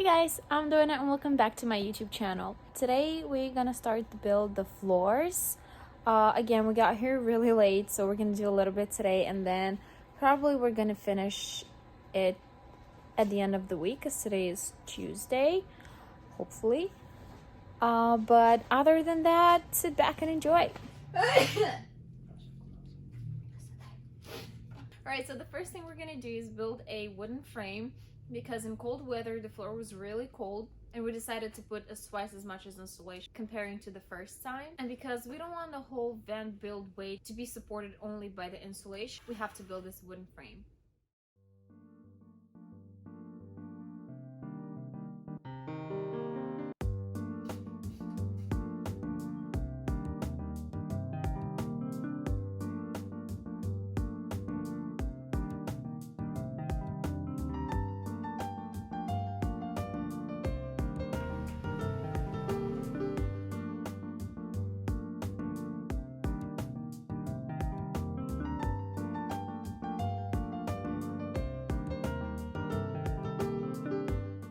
Hey guys, I'm Doina and welcome back to my YouTube channel. Today we're gonna start to build the floors. Again, we got here really late, so we're gonna do a little bit today and then probably we're gonna finish it at the end of the week because today is Tuesday, hopefully. But other than that, sit back and enjoy. Alright, so the first thing we're gonna do is build a wooden frame because in cold weather the floor was really cold and we decided to put twice as much as insulation comparing to the first time. And because we don't want the whole vent build weight to be supported only by the insulation, we have to build this wooden frame.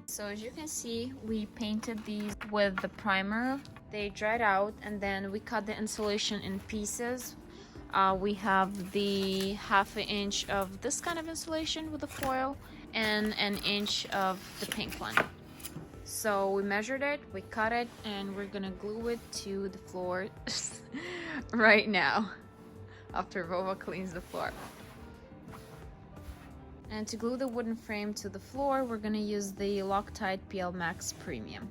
So as you can see, we painted these with the primer. They dried out and then we cut the insulation in pieces. We have the ½ inch of this kind of insulation with the foil and an inch of the pink one. So we measured it, we cut it, and we're gonna glue it to the floor right now after Vova cleans the floor. And to glue the wooden frame to the floor, we're gonna use the Loctite PL Max Premium.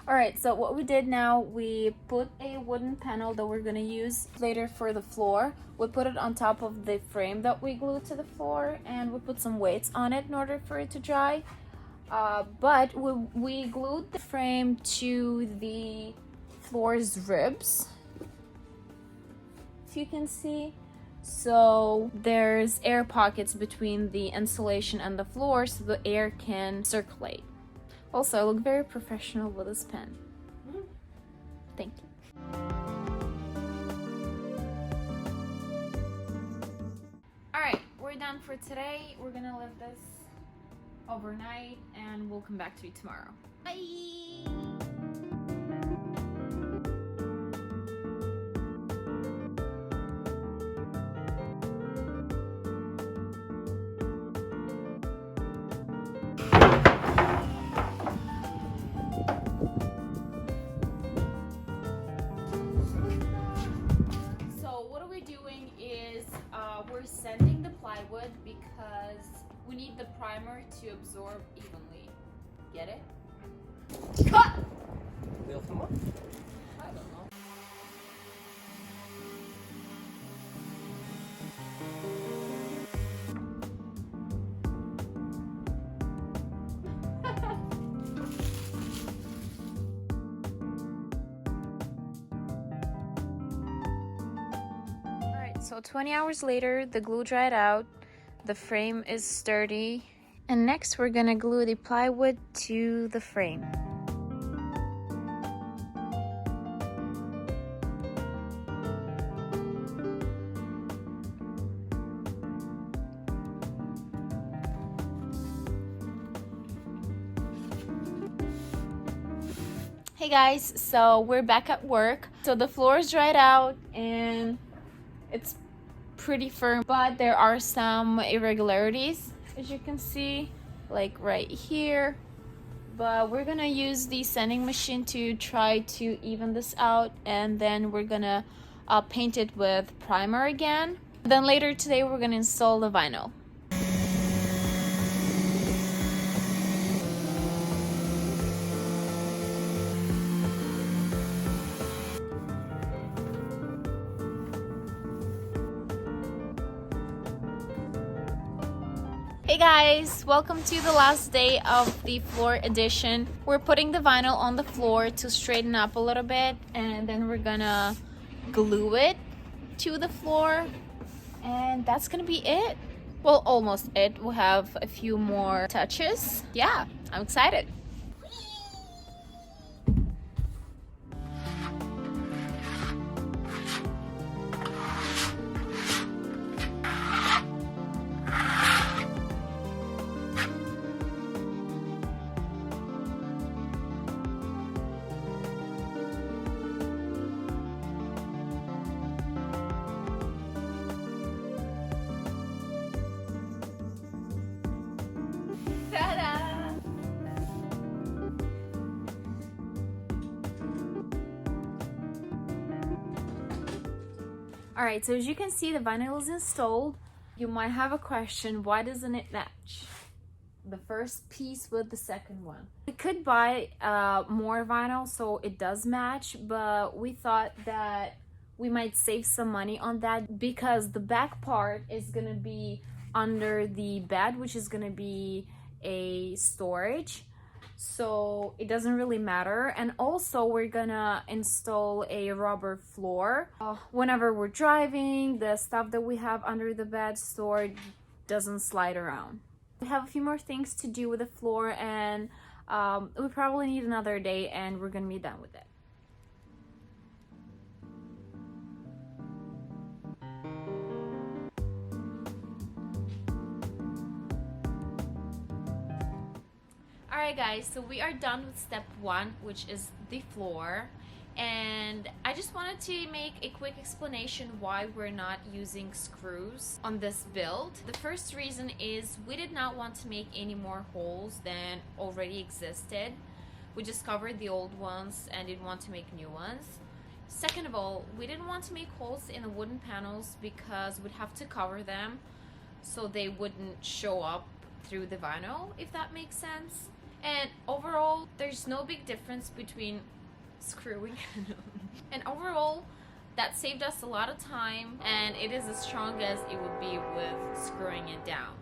Alright, so what we did now, we put a wooden panel that we're gonna use later for the floor. We put it on top of the frame that we glued to the floor and we put some weights on it in order for it to dry. But we glued the frame to the floor's ribs, if you can see. So there's air pockets between the insulation and the floor so the air can circulate. Also, I look very professional with this pen. Thank you. Alright, we're done for today. We're gonna leave this overnight and we'll come back to you tomorrow. Bye! We're sanding the plywood because we need the primer to absorb evenly. Get it? Cut! I don't know. So 20 hours later, the glue dried out, the frame is sturdy, and next we're gonna glue the plywood to the frame. Hey guys, so we're back at work. So the floor is dried out and it's pretty firm, but there are some irregularities, as you can see, like right here. But we're gonna use the sanding machine to try to even this out, and then we're gonna paint it with primer again. Then later today we're gonna install the vinyl. Hey guys, welcome to the last day of the floor edition. We're putting the vinyl on the floor to straighten up a little bit, and then we're gonna glue it to the floor, and that's gonna be it. Well, almost it. We'll have a few more touches. Yeah, I'm excited. Alright, so as you can see, the vinyl is installed. You might have a question, why doesn't it match the first piece with the second one? We could buy more vinyl so it does match, but we thought that we might save some money on that because the back part is gonna be under the bed, which is gonna be a storage. So it doesn't really matter. And also we're gonna install a rubber floor. Whenever we're driving, the stuff that we have under the bed stored doesn't slide around. We have a few more things to do with the floor, and we probably need another day and we're gonna be done with it. Alright guys, so we are done with step one, which is the floor, and I just wanted to make a quick explanation why we're not using screws on this build. The first reason is we did not want to make any more holes than already existed. We just covered the old ones and didn't want to make new ones. Second of all, we didn't want to make holes in the wooden panels because we'd have to cover them so they wouldn't show up through the vinyl, if that makes sense. And overall, there's no big difference between screwing and overall, that saved us a lot of time, and it is as strong as it would be with screwing it down.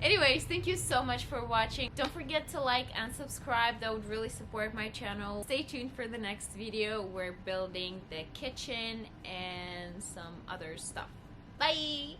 Anyways, thank you so much for watching. Don't forget to like and subscribe. That would really support my channel. Stay tuned for the next video. We're building the kitchen and some other stuff. Bye!